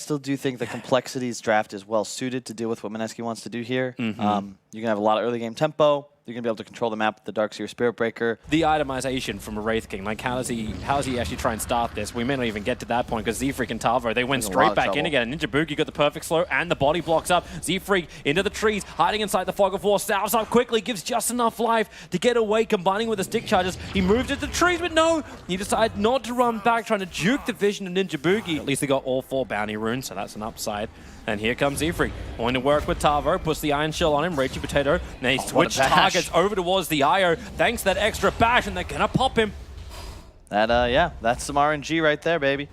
still do think the Complexities draft is well suited to deal with what MINESKI wants to do here. You're going to have a lot of early game tempo. You're going to be able to control the map with the Darkseer Spirit Breaker. The itemization from a Wraith King, like how does he actually try and start this? We may not even get to that point because Z-Freak and Tavo, they went straight back in again. Ninja Boogie got the perfect slow and the body blocks up. Z-Freak into the trees, hiding inside the Fog of War, salves up quickly, gives just enough life to get away, combining with the stick charges. He moved into the trees, but no, he decided not to run back, trying to juke the vision of Ninja Boogie. At least they got all 4 bounty runes, so that's an upside. And here comes Z-Freak, going to work with Tavo, puts the Iron Shell on him, Raging Potato, and he switched targets over towards the IO, thanks to that extra bash, and they're gonna pop him. That, yeah, that's some RNG right there, baby.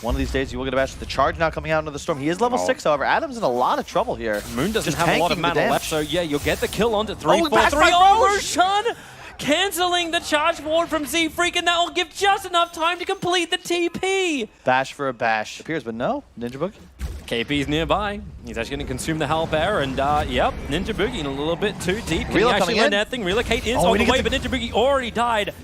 One of these days you will get a bash with the charge now coming out into the storm. He is level 6, however. Adam's in a lot of trouble here. Moon doesn't Just have a lot of mana left, so yeah, you'll get the kill onto 3-4-3. Oh, Roshan! Cancelling the charge forward from Z-Freak, and that will give just enough time to complete the TP. Bash for a bash. Appears, but no. Ninja Boogie. KP's nearby. He's actually going to consume the Hell Bear, and yep, Ninja Boogie in a little bit too deep. Can he actually land that thing? Relocate is on the way, but Ninja Boogie already died.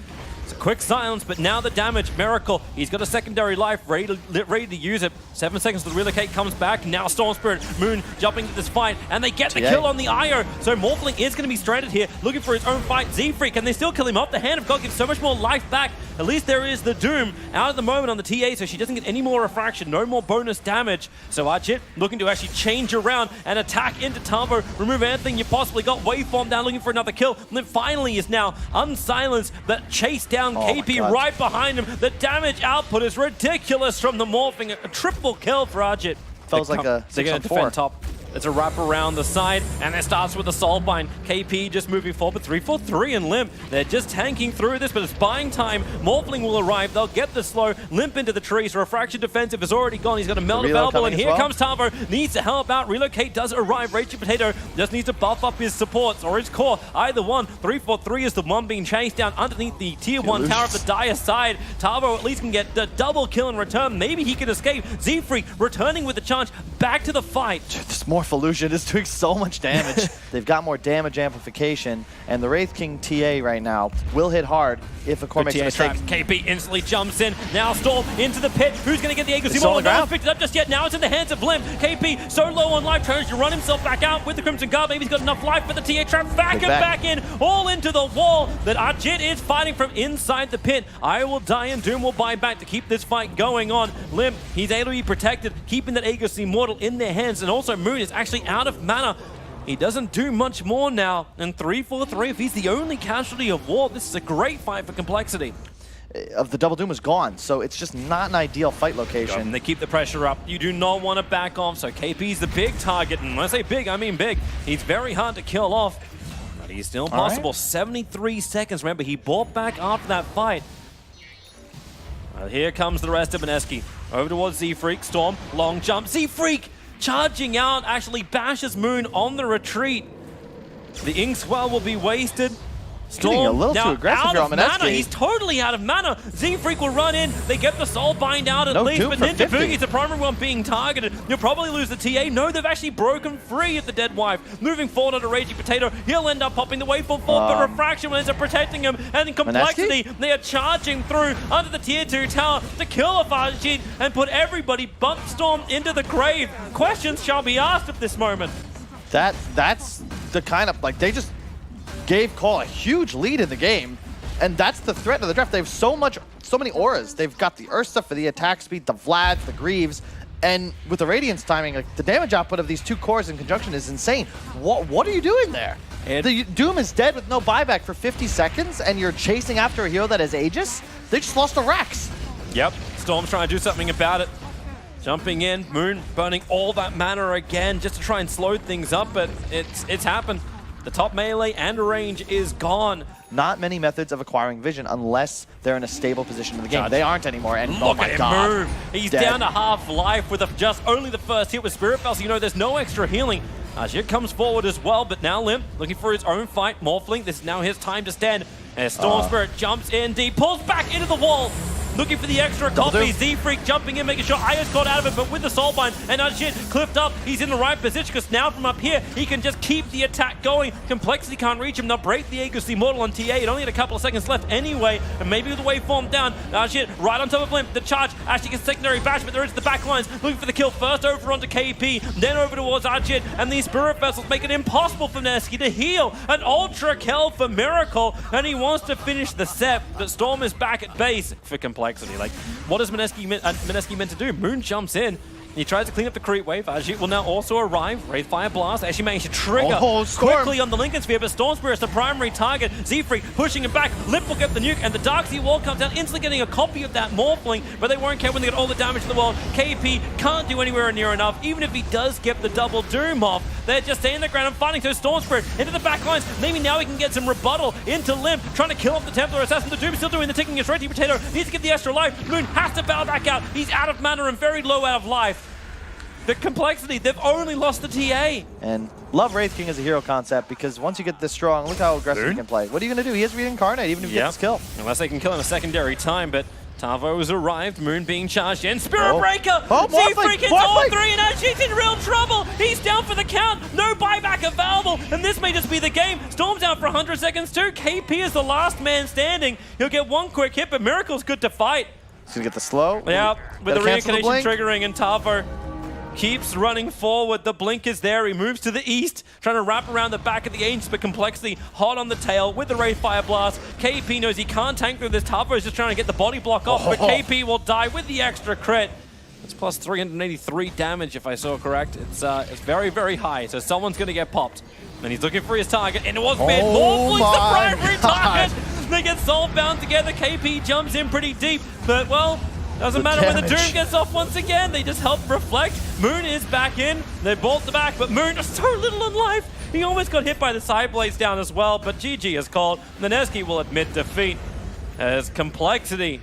It's a quick silence, but now the damage. Miracle, he's got a secondary life, ready to use it. 7 seconds to the relocate comes back. Now Storm Spirit, Moon jumping into this fight, and they get the kill on the IO. So Morphling is going to be stranded here, looking for his own fight. Z-Freak, and they still kill him off. The Hand of God gives so much more life back. At least there is the Doom out at the moment on the TA, so she doesn't get any more refraction, no more bonus damage. So Arjit looking to actually change around and attack into Tavo, remove anything you possibly got. Waveform down, looking for another kill. And then finally is now unsilenced, but chased down KP right behind him. The damage output is ridiculous from the Morphing. A triple kill for Arjit. Feels like a 6-on-4. Top. It's a wrap around the side, and it starts with the Soulbind. KP just moving forward, but 3-4-3 and Limp. They're just tanking through this, but it's buying time. Morphling will arrive. They'll get the slow. Limp into the trees. Refraction defensive is already gone. He's got a melt available, and here comes Tavo. Needs to help out. Relocate does arrive. Raging Potato just needs to buff up his supports or his core. Either one. 3-4-3 is the one being chased down underneath the tier 1 tower of the Dire side. Tavo at least can get the double kill in return. Maybe he can escape. Z-Freak returning with the charge back to the fight. This Morpholution is doing so much damage. They've got more damage amplification, and the Wraith King TA right now will hit hard if a core makes a mistake. KP instantly jumps in. Now Storm into the pit. Who's going to get the Aegis? No one's picked it up just yet. Now it's in the hands of Limp. KP so low on life, tries to run himself back out with the Crimson Guard. Maybe he's got enough life for the TA trap. Back in, all into the wall that Arjit is fighting from inside the pit. I will die and Doom will buy back to keep this fight going on. Limp, he's able to be protected, keeping that Aegis Immortal in their hands, and also Moon is actually out of mana. He doesn't do much more now. And 3-4-3, if he's the only casualty of war, this is a great fight for Complexity. Of the Double Doom is gone, so it's just not an ideal fight location. And they keep the pressure up. You do not want to back off, so KP's the big target. And when I say big, I mean big. He's very hard to kill off, but he's still possible. 73 seconds. Remember, he bought back after that fight. Well, here comes the rest of MINESKI. Over towards Z-Freak. Storm, long jump. Z-Freak charging out, actually bashes Moon on the retreat. The Inkswell will be wasted. Storm getting a little too aggressive here on MINESKI. He's totally out of mana. Z-Freak will run in. They get the Soulbind out at least, but Ninja Boogie's the primary one being targeted. You'll probably lose the TA. No, they've actually broken free of the Dead Wife. Moving forward on a Raging Potato. He'll end up popping the waveform forward, but Refraction ends up protecting him. And in Complexity, they are charging through under the tier 2 tower to kill off Arjit and put everybody but Storm into the grave. Questions shall be asked at this moment. That's the kind of, like, they just gave CoL a huge lead in the game, and that's the threat of the draft. They have so many auras. They've got the Ursa for the attack speed, the Vlads, the Greaves, and with the Radiance timing, like, the damage output of these two cores in conjunction is insane. What are you doing there? The Doom is dead with no buyback for 50 seconds, and you're chasing after a hero that has Aegis? They just lost a Rex. Yep, Storm's trying to do something about it. Jumping in, Moon burning all that mana again just to try and slow things up, but it's happened. The top melee and range is gone. Not many methods of acquiring vision unless they're in a stable position in the game. They aren't anymore, and look at him move. He's down to half life with just only the first hit with Spirit Bell, so you know there's no extra healing. Arjit comes forward as well, but now Limp looking for his own fight. Morphling, this is now his time to stand. As Storm Spirit jumps in deep, pulls back into the wall. looking for the extra copy. Z-Freak jumping in, making sure Aya's got out of it, but with the Soulbind and cliffed up, he's in the right position because now from up here, he can just keep the attack going. Complexity can't reach him. They'll break the Aegis Immortal on TA. It only had a couple of seconds left anyway, and maybe with the waveform down, right on top of Limp. The charge actually gets secondary bash, but they're into the back lines, looking for the kill first over onto KP, then over towards Arjit, and these Spirit Vessels make it impossible for MINESKI to heal. An Ultra Kill for Miracle, and he wants to finish the set, but Storm is back at base for Complexity. Like, what is MINESKI meant to do? Moon jumps in. He tries to clean up the creep wave. Ajit will now also arrive. Wraithfire Blast actually managed to trigger quickly on the Lincoln Sphere, but Storm Spirit is the primary target. Z-Freak pushing him back. Lip will get the nuke, and the Dark Sea Wall comes down, instantly getting a copy of that Morphling, but they won't care when they get all the damage in the world. KP can't do anywhere near enough. Even if he does get the double Doom off, they're just staying the ground and fighting. So Storm Spirit into the back lines. Maybe now he can get some rebuttal into Limp, trying to kill off the Templar Assassin. The Doom still doing the ticking. His Ready Potato needs to get the extra life. Moon has to bow back out. He's out of mana and very low out of life. The Complexity, they've only lost the TA. And love Wraith King as a hero concept because once you get this strong, look how aggressive he can play. What are you going to do? He has Reincarnate even if he gets this kill. Unless they can kill him a secondary time, but Tavo has arrived, Moon being charged in. Spirit Breaker! Z-Freak hits all three, and Ajit's in real trouble! He's down for the count, no buyback available, and this may just be the game. Storm's out for 100 seconds too. KP is the last man standing. He'll get one quick hit, but Miracle's good to fight. He's going to get the slow. Yeah, with the reincarnation triggering, and Tavo keeps running forward. The blink is there. He moves to the east, trying to wrap around the back of the Ancients, but Complexity hot on the tail with the Wraithfire Blast. KP knows he can't tank through this. Tavo is just trying to get the body block off, but KP will die with the extra crit. It's plus 383 damage, if I saw correct. It's very, very high, so someone's going to get popped. And he's looking for his target, and it was bad. Morphling's the primary target. They get soul-bound together. KP jumps in pretty deep, but, well, doesn't matter when the Doom gets off once again. They just help reflect. Moon is back in. They bolt the back, but Moon is so little on life. He almost got hit by the side blades down as well, but GG is called. MINESKI will admit defeat as Complexity.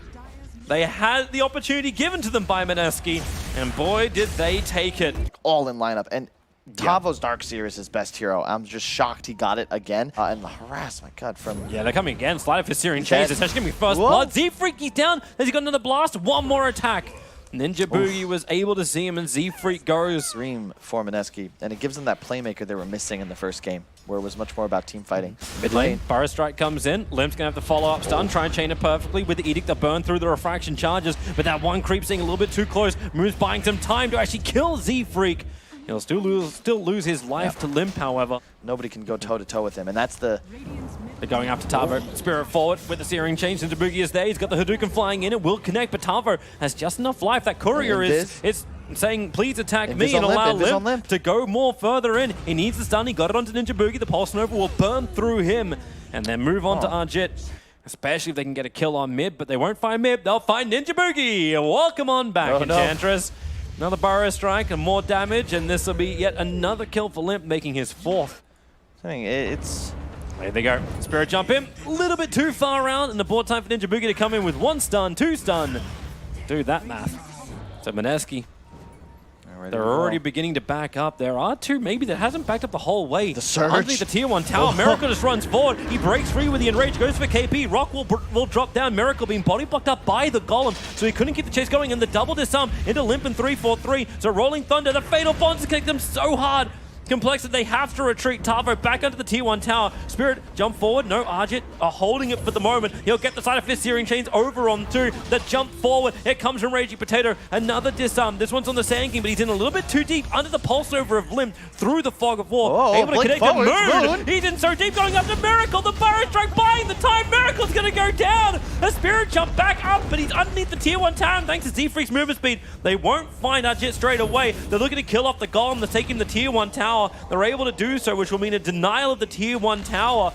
They had the opportunity given to them by MINESKI, and boy, did they take it. All in lineup. And Tavo's Darkseer is his best hero. I'm just shocked he got it again. And the harass, my God, from... Yeah, they're coming again. Slide for Searing Chains. It's actually going to be first blood. Z-Freak, he's down. Has he got another blast? One more attack. Ninja Boogie was able to see him, and Z-Freak goes. Dream for MINESKI. And it gives them that playmaker they were missing in the first game, where it was much more about team fighting. Mid lane, Burrow Strike comes in. Limp's going to have to follow up stun, try and chain it perfectly with the Edict to burn through the refraction charges. But that one creep seeing a little bit too close. Moon's buying some time to actually kill Z-Freak. He'll still lose his life to Limp, however. Nobody can go toe-to-toe with him, and that's the... They're going after Tavo. Spirit forward with the Searing Chains. Ninja Boogie is there. He's got the Hadouken flying in. It will connect, but Tavo has just enough life. That courier is saying, please attack me and allow Limp to go more further in. He needs the stun. He got it onto Ninja Boogie. The Pulse Nova will burn through him and then move on to Arjit. Especially if they can get a kill on mid, but they won't find mid. They'll find Ninja Boogie. Welcome on back, Enchantress. Another Burrow Strike and more damage, and this will be yet another kill for Limp, making his fourth. It's... There they go. Spirit jump in. A little bit too far around, and the board time for Ninja Boogie to come in with 1 stun, 2 stun. Do that math. So MINESKI, they're already beginning to back up. There are 2 maybe that hasn't backed up the whole way. The surge. Underneath the tier 1 tower. Miracle just runs forward. He breaks free with the Enrage. Goes for KP. Rock will drop down. Miracle being body blocked up by the Golem. So he couldn't keep the chase going. And the double disarm into Limp and 3-4-3. So Rolling Thunder. The Fatal Bonds kick them so hard. Complexity, they have to retreat. Tavo back onto the tier 1 tower. Spirit, jump forward. No, Arjit are holding it for the moment. He'll get the side of Fist Searing Chains over on 2. The jump forward. It comes from Raging Potato. Another disarm. This one's on the Sand King, but he's in a little bit too deep under the Pulse Nova of Limp through the Fog of War. Able to connect to Moon. He's in so deep, going up to Miracle. The Burrow Strike buying the time. Miracle's going to go down. The Spirit jump back up, but he's underneath the tier 1 tower. And thanks to Z-Freak's movement speed, they won't find Arjit straight away. They're looking to kill off the Golem. They're taking the tier 1 tower. They're able to do so, which will mean a denial of the tier 1 tower.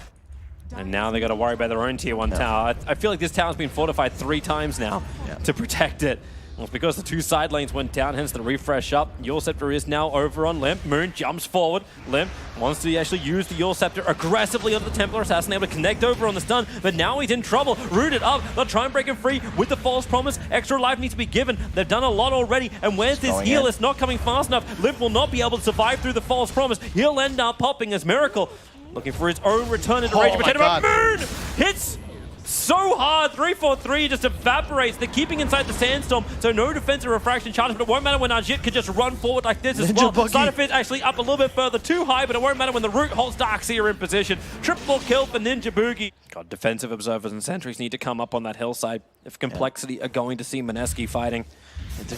And now they got to worry about their own tier 1 tower. I feel like this tower's been fortified 3 times now to protect it. Well, it's because the 2 side lanes went down, hence the refresh up. Yule Scepter is now over on Limp. Moon jumps forward. Limp wants to actually use the Yule Scepter aggressively onto the Templar Assassin, able to connect over on the stun, but now he's in trouble. Rooted up. They'll try and break him free with the False Promise. Extra life needs to be given. They've done a lot already, and where's this heal? It's not coming fast enough. Limp will not be able to survive through the False Promise. He'll end up popping as Miracle, looking for his own return into Rage Potato. Moon hits so hard. 3-4-3 just evaporates. They're keeping inside the sandstorm, so no defensive refraction charges, but it won't matter when Ajit can just run forward like this as well. Side of Fist actually up a little bit further, too high, but it won't matter when the root holds Darkseer in position. Triple kill for Ninja Boogie. God, defensive observers and sentries need to come up on that hillside if Complexity are going to see MINESKI fighting.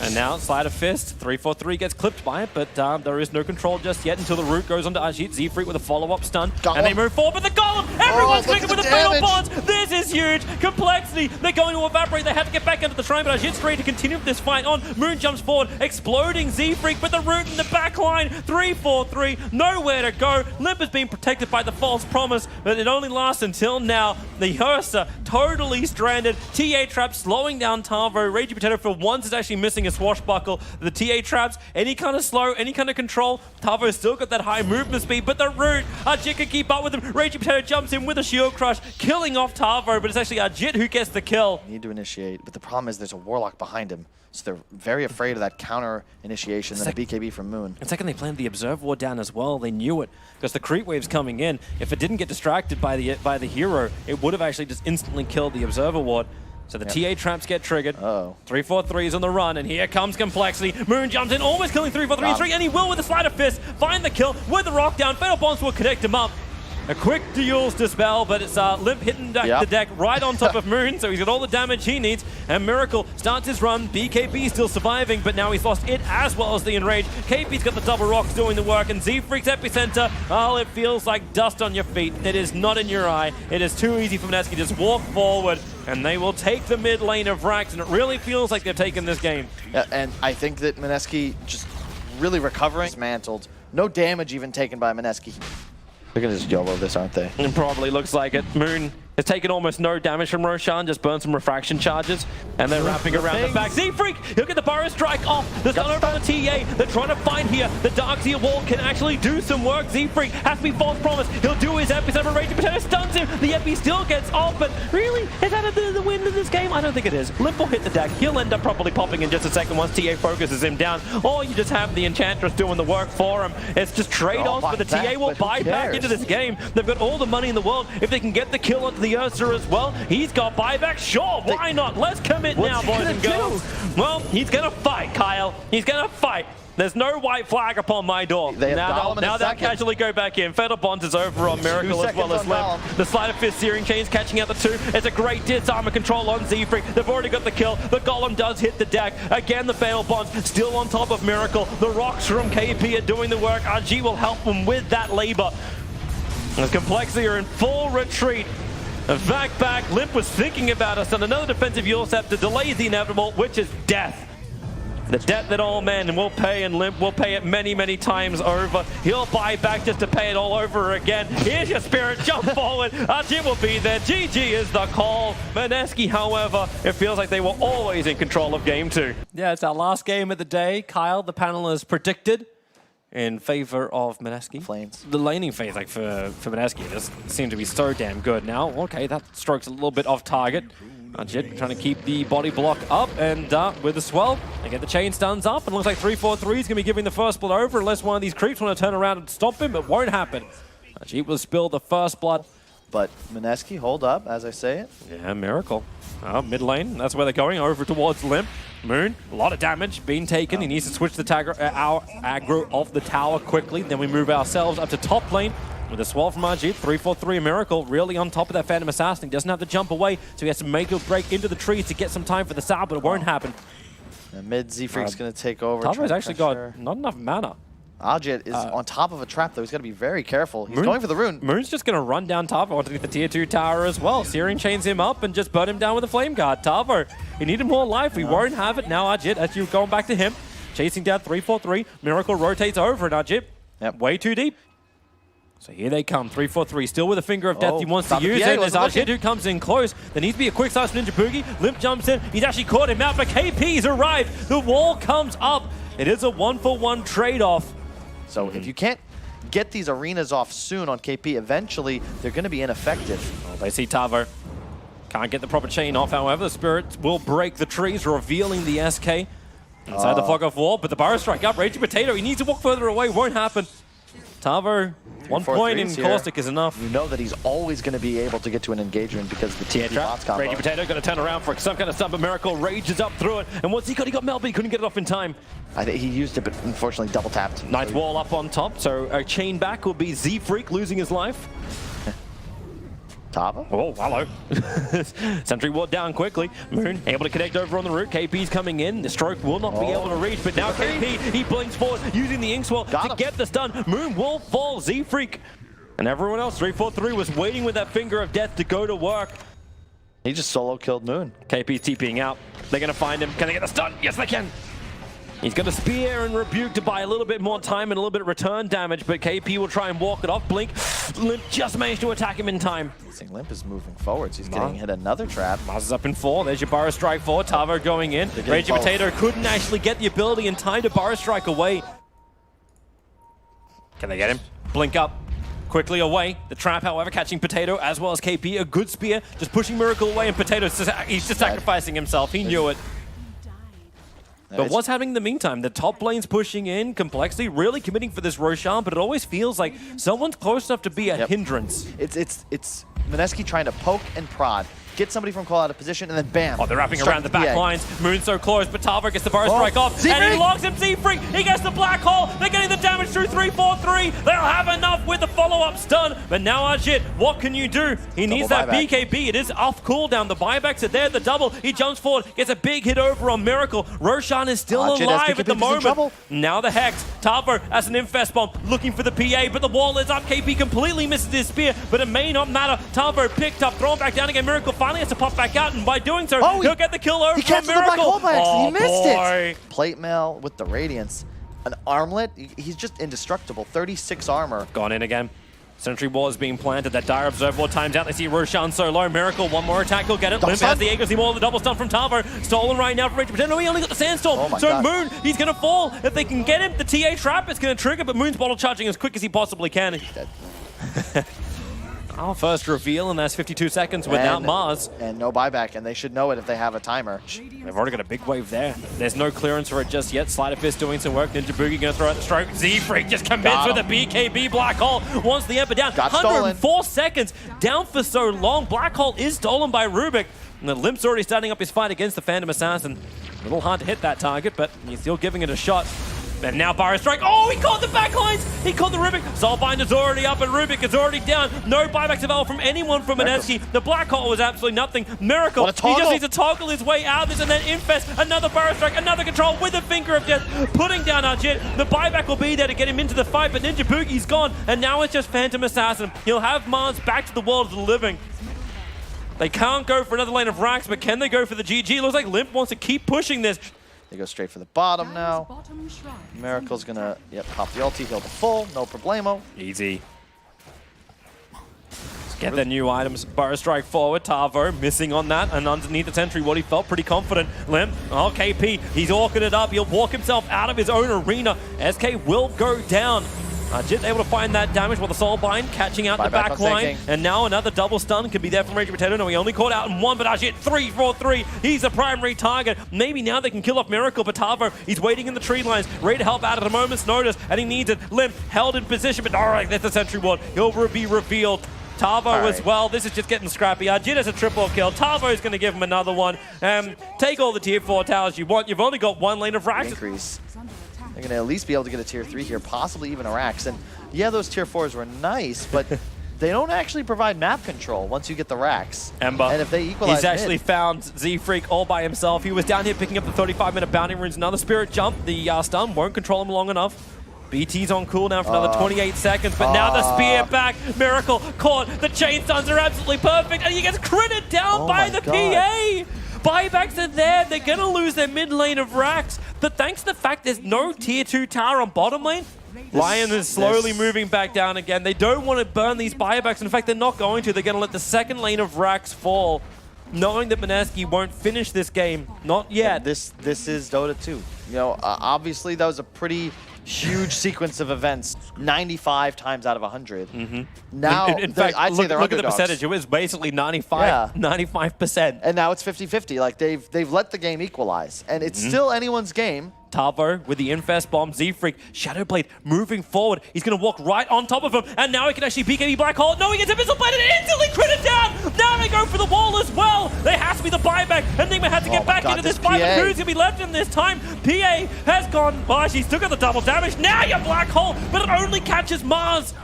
And now, Sleight of Fist, 3-4-3 gets clipped by it, but there is no control just yet until the root goes onto Ajit. Z-Freak with a follow-up stun, and they move forward, but the Golem! Everyone's clicking with the Fatal Bonds! This is huge! Complexity, they're going to evaporate, they have to get back into the shrine, but Ajit's ready to continue this fight on. Moon jumps forward, exploding Z-Freak, but the root in the back line, 3-4-3, nowhere to go. Limp is being protected by the false promise, but it only lasts until now. The Ursa totally stranded. TA trap slowing down Tavo. Ragey Potato for once is actually missing a swashbuckle. The TA traps, any kind of slow, any kind of control. Tavo's still got that high movement speed, but the root, Ajit can keep up with him. Ragey Potato jumps in with a shield crush, killing off Tavo, but it's actually Ajit who gets the kill. Need to initiate, but the problem is there's a Warlock behind him. So they're very afraid of that counter initiation and a BKB from Moon. And second, they planned the Observe Ward down as well. They knew it because the creep wave's coming in. If it didn't get distracted by the hero, it would have actually just instantly killed the Observer Ward. So the TA traps get triggered. 3-4-3 is on the run, and here comes Complexity. Moon jumps in, almost killing 3-4-3, and he will with a Sleight of Fist find the kill with the rock down. Fatal Bonds will connect him up. A quick duel's dispel, but it's Limp hitting the deck right on top of Moon, so he's got all the damage he needs. And Miracle starts his run. BKB still surviving, but now he's lost it as well as the Enrage. KP's got the double rocks doing the work, and Z-Freak's Epicenter, oh, it feels like dust on your feet. It is not in your eye. It is too easy for MINESKI. Just walk forward, and they will take the mid lane of Rax, and it really feels like they've taken this game. Yeah, and I think that MINESKI just really recovering. Dismantled. No damage even taken by MINESKI. They're going to just YOLO this, aren't they? It probably looks like it. Moon has taken almost no damage from Roshan, just burned some refraction charges, and they're wrapping around the back. Z-Freak, he'll get the Burrow Strike off. The stun over on the TA. They're trying to find here. The Darkseer wall can actually do some work. Z-Freak has to be false promise. He'll do his Epicenter. Raging Potato stuns him. The Epi still gets off, but really, is that the win in this game? I don't think it is. Limp will hit the deck. He'll end up probably popping in just a second once TA focuses him down. Or you just have the Enchantress doing the work for him. It's just trade-offs, but the TA will buy back into this game. They've got all the money in the world. If they can get the kill onto the Ursa as well, he's got buyback. Sure, why not? Let's commit now, boys and girls. Well, he's going to fight, Kyle. He's going to fight. There's no white flag upon my door. Now they'll casually go back in. Fatal Bonds is over on Miracle as well as Limp. The Sleight of Fist Searing Chains catching out the two. It's a great disarmor control on Z-Freak. They've already got the kill. The Golem does hit the deck. Again, the Fatal Bonds still on top of Miracle. The rocks from KP are doing the work. RG will help them with that labor. The Complexity are in full retreat. Back. Limp was thinking about us, and another defensive Yulsep to delay the inevitable, which is death. The debt that all men will pay, and Limp will pay it many, many times over. He'll buy back just to pay it all over again. Here's your spirit, jump forward. Jim will be there. GG is the call. MINESKI, however, it feels like they were always in control of game 2. Yeah, it's our last game of the day. Kyle, the panel has predicted in favor of MINESKI. Flames. The laning phase, like for MINESKI, just seemed to be so damn good. Now, okay, that strokes a little bit off target. Jit trying to keep the body block up, and with the swell, they get the chain stuns up, and looks like 3-4-3 is going to be giving the first blood over unless one of these creeps want to turn around and stop him. It won't happen. Jit will spill the first blood. But MINESKI, hold up, as I say it. Yeah, Miracle. Mid lane, that's where they're going, over towards Limp. Moon, a lot of damage being taken. He needs to switch the our aggro off the tower quickly. Then we move ourselves up to top lane with a swell from RG. 3-4-3 Miracle, really on top of that Phantom Assassin. He doesn't have to jump away, so he has to make a break into the trees to get some time for the Sal, but it won't happen. The mid Z-Freak's going to take over. Tava's actually got not enough mana. Ajit is on top of a trap, though. He's got to be very careful. He's going for the rune. Moon's just going to run down Tavo underneath the tier 2 tower as well. Searing chains him up and just burn him down with a flame guard. Tavo, he needed more life. We won't have it now. Ajit, as you're going back to him, chasing down 3-4-3. Miracle rotates over, and Ajit, way too deep. So here they come, 3-4-3, still with a finger of death he wants to use it. There's Ajit who comes in close. There needs to be a quick slice from Ninja Boogie. Limp jumps in. He's actually caught him out, but KP's arrived. The wall comes up. It is a 1-for-1 trade-off. So if you can't get these arenas off soon on KP, eventually they're going to be ineffective. Oh, they see Tavo. Can't get the proper chain off, however. The Spirit will break the trees, revealing the SK inside the fog-off wall. But the Burrow Strike up, Raging Potato. He needs to walk further away. Won't happen. Tavo, 1 point in Caustic is enough. You know that he's always going to be able to get to an engagement because the TNT bots combo. Raging Potato going to turn around for some kind of stun, but Miracle rages up through it. And what's he got? He got Mel, but he couldn't get it off in time. I think he used it, but unfortunately double tapped. Ninth wall up on top, so a chain back will be Z-Freak losing his life. Tavo? Oh, hello. Sentry ward down quickly. Moon able to connect over on the route. KP's coming in. The stroke will not be able to reach, but now KP, he blinks forward using the Inkswell to get the stun. Moon will fall. Z-Freak and everyone else, 343, was waiting with that finger of death to go to work. He just solo killed Moon. KP's TPing out. They're going to find him. Can they get the stun? Yes, they can. He's got a spear and rebuke to buy a little bit more time and a little bit of return damage, but KP will try and walk it off. Blink, Limp just managed to attack him in time. Limp is moving forwards. He's getting hit another trap. Maz is up in 4. There's your Burrow Strike 4. Tavo going in. Raging Potato couldn't actually get the ability in time to Burrow Strike away. Can they get him? Blink up. Quickly away. The trap, however, catching Potato as well as KP. A good spear. Just pushing Miracle away, and Potato, he's just sacrificing himself. He knew it. But what's happening in the meantime? The top lane's pushing in, Complexity really committing for this Roshan, but it always feels like someone's close enough to be a hindrance. It's MINESKI trying to poke and prod, get somebody from CoL out of position, and then bam. Oh, they're wrapping around the back lines. Moon's so close, but Tavo gets the Burrow Strike off, and he locks him. Z-Freak, he gets the black hole. They're getting the damage through 343. They'll have enough with the follow-up stun, but now Ajit, what can you do? He needs that BKB. It is off cooldown. The buybacks are there, the double. He jumps forward, gets a big hit over on Miracle. Roshan is still alive at the moment. Now the Hex. Tavo as an Infest Bomb, looking for the PA, but the wall is up. KP completely misses his spear, but it may not matter. Tavo picked up, thrown back down again. Miracle finally has to pop back out, and by doing so, he'll get the kill over from Miracle. He missed it. Plate mail with the Radiance. An armlet, he's just indestructible. 36 armor. Gone in again. Sentry wall is being planted. That Dire Observer times out. They see Roshan so low. Miracle, one more attack, he'll get it. Limp has the Aegis, more the double stun from Tavo. Stolen right now from Raging Potato. No, he only got the Sandstorm. So Moon, he's going to fall. If they can get him, the TA trap is going to trigger, but Moon's bottle charging as quick as he possibly can. He's dead. Our first reveal, and that's 52 seconds without Mars. And no buyback, and they should know it if they have a timer. They've already got a big wave there. There's no clearance for it just yet. Sleight of Fist doing some work. Ninja Boogie going to throw out the stroke. Z-Freak just commits with a BKB Black Hole. Wants the Ember down. 104 seconds down for so long. Black Hole is stolen by Rubik. And the Limp's already starting up his fight against the Phantom Assassin. A little hard to hit that target, but he's still giving it a shot. And now Burrow Strike. Oh, he caught the backlines. He caught the Rubik. Soulbinder's already up and Rubik is already down. No buybacks available from anyone from MINESKI. The Black Hole was absolutely nothing. Miracle, he just needs to toggle his way out of this, and then Infest, another Burrow Strike, another control with a finger of death, putting down Ajit. The buyback will be there to get him into the fight, but Ninja Boogie's gone, and now it's just Phantom Assassin. He'll have Mars back to the world of the living. They can't go for another lane of racks, but can they go for the GG? Looks like Limp wants to keep pushing this. They go straight for the bottom now. Miracle's gonna, pop the ulti, heal the full, no problemo. Easy. Let's get the new items. Burrow Strike forward, Tavo missing on that, and underneath the sentry, what he felt pretty confident. Limp, KP, he's orking it up. He'll walk himself out of his own arena. SK will go down. Ajit able to find that damage while the Soulbind catching out the back line. And now another double stun could be there from Raging Potato. No, he only caught out in one, but Ajit 3-4-3. He's the primary target. Maybe now they can kill off Miracle, but Tavo, he's waiting in the tree lines, ready to help out at a moment's notice, and he needs it. Limp held in position, but alright, that's the sentry ward. He'll be revealed. Tavo as well. This is just getting scrappy. Ajit has a triple kill. Tavo is going to give him another one. Take all the tier 4 towers you want. You've only got one lane of racks. Increase. They're going to at least be able to get a tier 3 here, possibly even a Rax. And yeah, those tier 4s were nice, but they don't actually provide map control once you get the Rax. Ember. And if they equalize he's actually found Z-Freak all by himself. He was down here picking up the 35-minute bounty runes. Another Spirit Jump. The stun won't control him long enough. BT's on cooldown for another 28 seconds, but now the spear back. Miracle caught. The chain stuns are absolutely perfect, and he gets critted down by the PA. Buybacks are there. They're going to lose their mid lane of racks. But thanks to the fact there's no tier 2 tower on bottom lane, Lion is slowly moving back down again. They don't want to burn these buybacks. In fact, they're not going to. They're going to let the second lane of racks fall, knowing that MINESKI won't finish this game. Not yet. This is Dota 2. You know, obviously that was a pretty huge sequence of events, 95 times out of 100. Now, in fact, I'd say they're look at underdogs. the percentage. It was basically 95%. And now it's 50-50. Like they've let the game equalize, and it's still anyone's game. Tavo with the Infest Bomb, Z-Freak, Shadowblade moving forward. He's going to walk right on top of him, and now he can actually BKB Black Hole. No, he gets a Missile Blade and instantly critted down! Now they go for the wall as well! There has to be the buyback. Enigma had to get back into this fight, but who's going to be left in this time? PA has gone, well, actually, still got the double damage. Now your Black Hole, but it only catches Mars.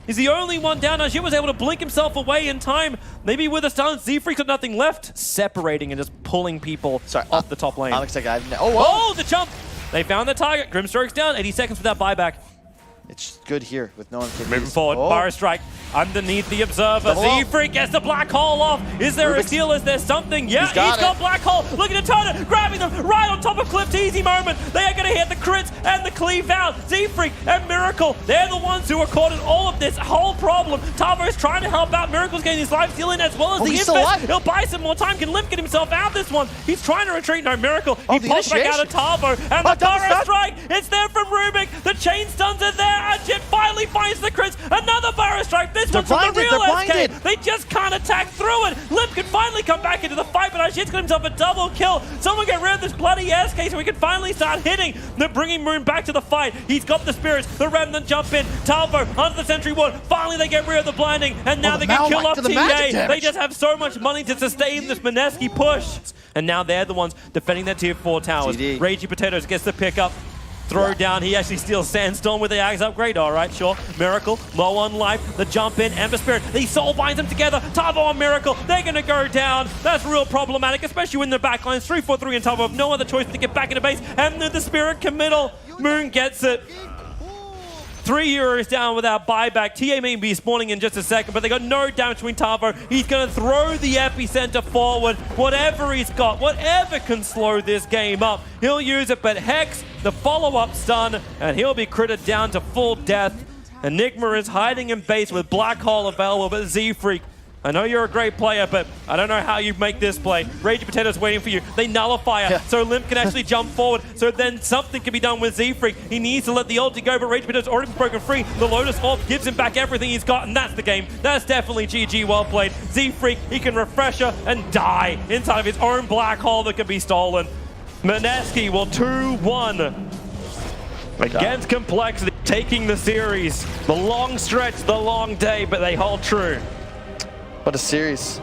He's the only one down. Najee was able to blink himself away in time. Maybe with a stun, Z-Freak's got nothing left. Separating and just pulling people off the top lane. Alex, the jump! They found the target. Grimstroke's down. 80 seconds without buyback. It's good here with no one. Moving forward, Fire Strike underneath the Observer. Z-Freak gets the Black Hole off. Is there a steal? Is there something? Yeah, he's got Black Hole. Looking to turn it, grabbing them right on top of Cliff's easy moment. They are going to hit the crits and the cleave out. Z-Freak and Miracle, they're the ones who are caught in all of this whole problem. Tavo's trying to help out. Miracle's getting his life steal in as well as the Infest. He'll buy some more time. Can Limp get himself out this one? He's trying to retreat. No, Miracle. He pops back out of Tavo. And the Fire Strike, it's there from Rubik. The chain stuns are there. And Jit finally finds the crits. Another Fire Strike. This one's from the real SK. They just can't attack through it. Limp can finally come back into the fight, but Ajit's got himself a double kill. Someone get rid of this bloody SK so we can finally start hitting. They're bringing Moon back to the fight. He's got the spirits. The Remnant jump in. Talvo under the sentry ward. Finally they get rid of the blinding, and now they can kill off TA. They just have so much money to sustain this MINESKI push. And now they're the ones defending their tier 4 towers. Ragey Potatoes gets the pickup. Throw down, he actually steals Sandstorm with the Axe upgrade. All right, sure. Miracle, low on life. The jump in, Ember Spirit. The Soul binds them together. Tavo and Miracle, they're going to go down. That's real problematic, especially when the backlines 3-4-3 and Tavo have no other choice to get back into base. And then the Spirit committal. Moon gets it. 3 euros down without buyback. TA may be spawning in just a second, but they got no damage between Tavo. He's going to throw the epicenter forward. Whatever he's got, whatever can slow this game up, he'll use it. But Hex, the follow-up stun, and he'll be critted down to full death. Enigma is hiding in base with Black Hole available, but Z-Freak, I know you're a great player, but I don't know how you make this play. Ragey Potato's waiting for you. They nullify it, so Limp can actually jump forward. So then something can be done with Z-Freak. He needs to let the ulti go, but Ragey Potato's already been broken free. The Lotus Orb gives him back everything he's got, and that's the game. That's definitely GG, well played. Z-Freak, he can refresh her and die inside of his own black hole that can be stolen. MINESKI will 2-1 against Complexity, taking the series. The long stretch, the long day, but they hold true. What a series.